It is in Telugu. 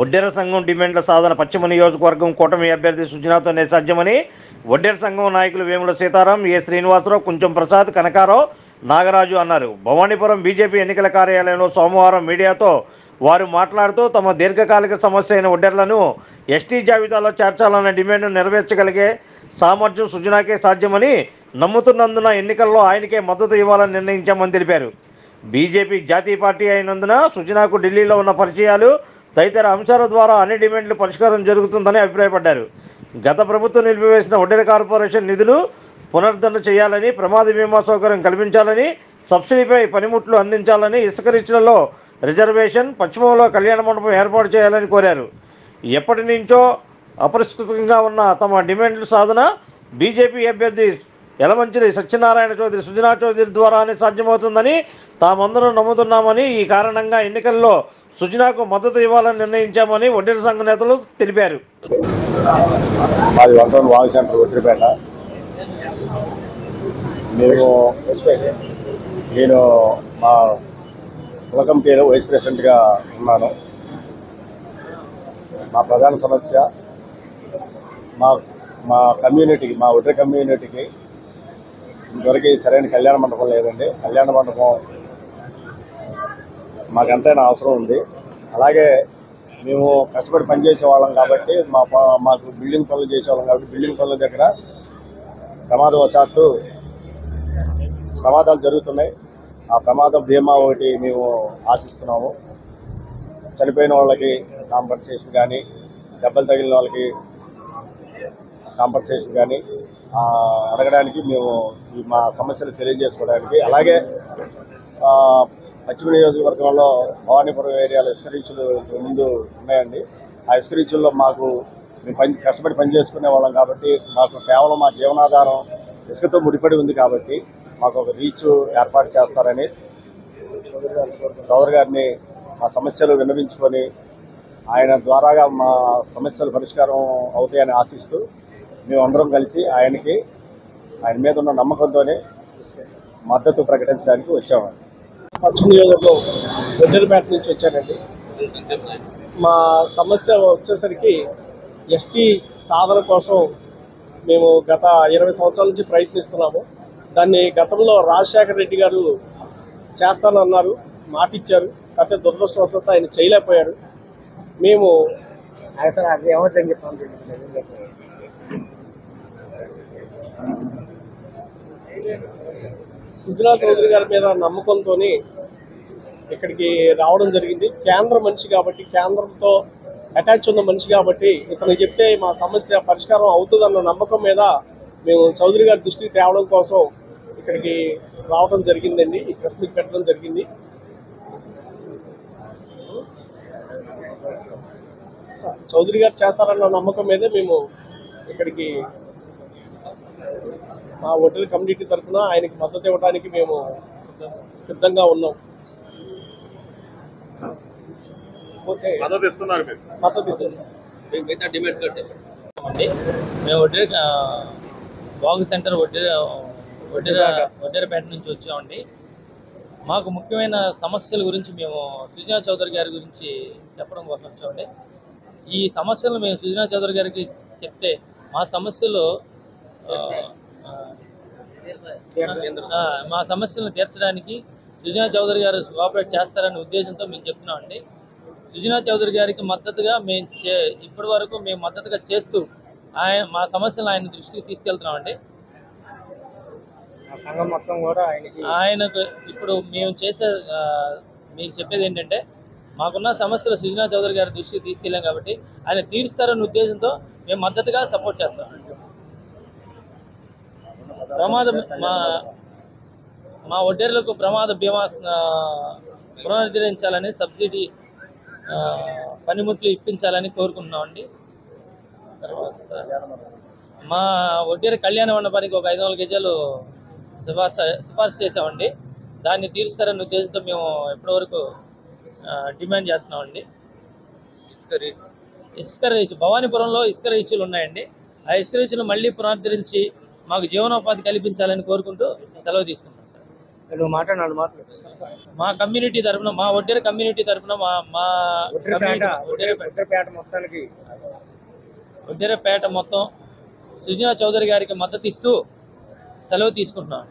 వడ్డెర సంఘం డిమాండ్ల సాధన పశ్చిమ నియోజకవర్గం కూటమి అభ్యర్థి సుజనాతోనే సాధ్యమని వడ్డెర సంఘం నాయకులు వేముల సీతారాం, ఏ శ్రీనివాసరావు, కుంచెం ప్రసాద్, కనకారావు, నాగరాజు అన్నారు. భవానీపురం బీజేపీ ఎన్నికల కార్యాలయంలో సోమవారం మీడియాతో వారు మాట్లాడుతూ తమ దీర్ఘకాలిక సమస్య అయిన వడ్డెర్లను ఎస్టీ జాబితాలో చేర్చాలన్న డిమాండ్ను నెరవేర్చగలిగే సామర్థ్యం సుజనాకే సాధ్యమని నమ్ముతున్నందున ఎన్నికల్లో ఆయనకే మద్దతు ఇవ్వాలని నిర్ణయించామని తెలిపారు. బీజేపీ జాతీయ పార్టీ అయినందున సుజనాకు ఢిల్లీలో ఉన్న పరిచయాలు తదితర అంశాల ద్వారా అన్ని డిమాండ్లు పరిష్కారం జరుగుతుందని అభిప్రాయపడ్డారు. గత ప్రభుత్వం నిలిపివేసిన వడ్డెర కార్పొరేషన్ నిధులు పునరుద్ధరణ చేయాలని, ప్రమాద బీమా సౌకర్యం కల్పించాలని, సబ్సిడీపై పనిముట్లు అందించాలని, ఇసుక రీచ్లలో రిజర్వేషన్, పశ్చిమంలో కళ్యాణ మండపం ఏర్పాటు చేయాలని కోరారు. ఎప్పటి నుంచో అపరిష్కృతంగా ఉన్న తమ డిమాండ్ల సాధన బీజేపీ అభ్యర్థి యలమంచిలి సత్యనారాయణ చౌదరి, సుజనా చౌదరి ద్వారానే సాధ్యమవుతుందని తామందరం నమ్ముతున్నామని, ఈ కారణంగా ఎన్నికల్లో సుజనాకు మద్దతు ఇవ్వాలని నిర్ణయించామని వడ్డెర సంఘ నేతలు తెలిపారు. నేను మా కుల కమిటీలో వైస్ ప్రెసిడెంట్గా ఉన్నాను. మా ప్రధాన సమస్య మా కమ్యూనిటీకి, మా వడ్డెర కమ్యూనిటీకి ఇంతవరకు సరైన కళ్యాణ మండపం లేదండి. కళ్యాణ మండపం మాకెంతైనా అవసరం ఉంది. అలాగే మేము కష్టపడి పనిచేసే వాళ్ళం కాబట్టి మాకు బిల్డింగ్ పనులు చేసేవాళ్ళం కాబట్టి బిల్డింగ్ పనుల దగ్గర ప్రమాదవశాత్తు ప్రమాదాలు జరుగుతున్నాయి. ఆ ప్రమాదం బీమా ఒకటి మేము ఆశిస్తున్నాము. చనిపోయిన వాళ్ళకి కాంపన్సేషన్ కానీ, దెబ్బలు తగిలిన వాళ్ళకి కాంపన్సేషన్ కానీ అడగడానికి మేము మా సమస్యలు తెలియజేసుకోవడానికి, అలాగే పశ్చిమ నియోజకవర్గంలో భవానీపురం ఏరియాలో ఇసుక రీచ్లు ముందు ఉన్నాయండి. ఆ ఇసుక రీచ్ల్లో మేము కష్టపడి పనిచేసుకునే వాళ్ళం కాబట్టి మాకు కేవలం మా జీవనాధారం ఇసుకతో ముడిపడి ఉంది కాబట్టి మాకు ఒక రీచ్ ఏర్పాటు చేస్తారని చౌదరి గారిని మా సమస్యలు విన్నవించుకొని ఆయన ద్వారాగా మా సమస్యలు పరిష్కారం అవుతాయని ఆశిస్తూ మేమందరం కలిసి ఆయన మీద ఉన్న నమ్మకంతోనే మద్దతు ప్రకటించడానికి వచ్చామండి. పశ్చిమ నియోజకవర్గం వడ్డెరపేట నుంచి వచ్చానండి. మా సమస్య వచ్చేసరికి ఎస్టీ సాధన కోసం మేము గత 20 సంవత్సరాల నుంచి ప్రయత్నిస్తున్నాము. దాన్ని గతంలో రాజశేఖర రెడ్డి గారు చేస్తానన్నారు, మాట ఇచ్చారు. కాకపోతే దురదృష్టవశాత్తు ఆయన చేయలేకపోయారు. మేము అసలు అది ఏమవుతుందని చెప్పాను. సుజనా చౌదరి గారి మీద నమ్మకంతో ఇక్కడికి రావడం జరిగింది. కేంద్ర మనిషి కాబట్టి, కేంద్రంతో అటాచ్ ఉన్న మనిషి కాబట్టి ఇతను చెప్తే మా సమస్య పరిష్కారం అవుతుందన్న నమ్మకం మీద మేము చౌదరి గారి దృష్టికి తేవడం కోసం ఇక్కడికి రావడం జరిగిందండి. ఈ ప్రెస్ మీట్ పెట్టడం జరిగింది. చౌదరి గారు చేస్తారన్న నమ్మకం మీదే మేము ఇక్కడికి మా వడ్డెర కమ్యూనిటీ తరఫున ఆయనకి మద్దతు ఇవ్వడానికి మేము సిద్ధంగా ఉన్నాం. మద్దతు ఇస్తున్నారు. మేము బాగు సెంటర్ వడ్డెరపేట నుంచి వచ్చామండి. మాకు ముఖ్యమైన సమస్యల గురించి మేము సుజనా చౌదరి గారి గురించి చెప్పడం కోసం వచ్చామండి. ఈ సమస్యలు మేము సుజనా చౌదరి గారికి చెప్తే మా సమస్యలు తీర్చడానికి సుజనా చౌదరి గారు కోఆపరేట్ చేస్తారనే ఉద్దేశంతో మేము చెప్తున్నామండి. సుజనా చౌదరి గారికి మద్దతుగా మేము ఇప్పటి వరకు మేము మద్దతుగా చేస్తూ మా సమస్యలను ఆయన దృష్టికి తీసుకెళ్తున్నామండి. సంఘం మొత్తం కూడా ఆయనకు ఇప్పుడు మేము చెప్పేది ఏంటంటే, మాకున్న సమస్యలు సుజనా చౌదరి గారి దృష్టికి తీసుకెళ్ళాం కాబట్టి ఆయన తీరుస్తారనే ఉద్దేశంతో మేము మద్దతుగా సపోర్ట్ చేస్తాం. మా వడ్డెర్లకు ప్రమాద బీమా పునరుద్ధరించాలని, సబ్సిడీ పనిముట్లు ఇప్పించాలని కోరుకుంటున్నామండి. తర్వాత మా వడ్డెర కళ్యాణ మండపానికి ఒక 500 గజాలు సిఫార్సు చేసామండి. దాన్ని తీరుస్తారనే ఉద్దేశంతో మేము ఇప్పటివరకు డిమాండ్ చేస్తున్నామండి. ఇసుక రీచ్ భవానీపురంలో ఇసుక రీచ్లు ఉన్నాయండి. ఆ ఇసుక రీచ్లు మళ్ళీ పునరుద్ధరించి మాకు జీవనోపాధి కల్పించాలని కోరుకుంటూ సెలవు తీసుకుంటాం సార్. నువ్వు మాట్లాడు మా కమ్యూనిటీ తరఫున, మా ఒడ్డెర కమ్యూనిటీ తరఫున, మా ఒడ్డెరపేట మొత్తానికి ఒడ్డెరపేట మొత్తం సుజనా చౌదరి గారికి మద్దతు ఇస్తూ సెలవు తీసుకుంటున్నాం.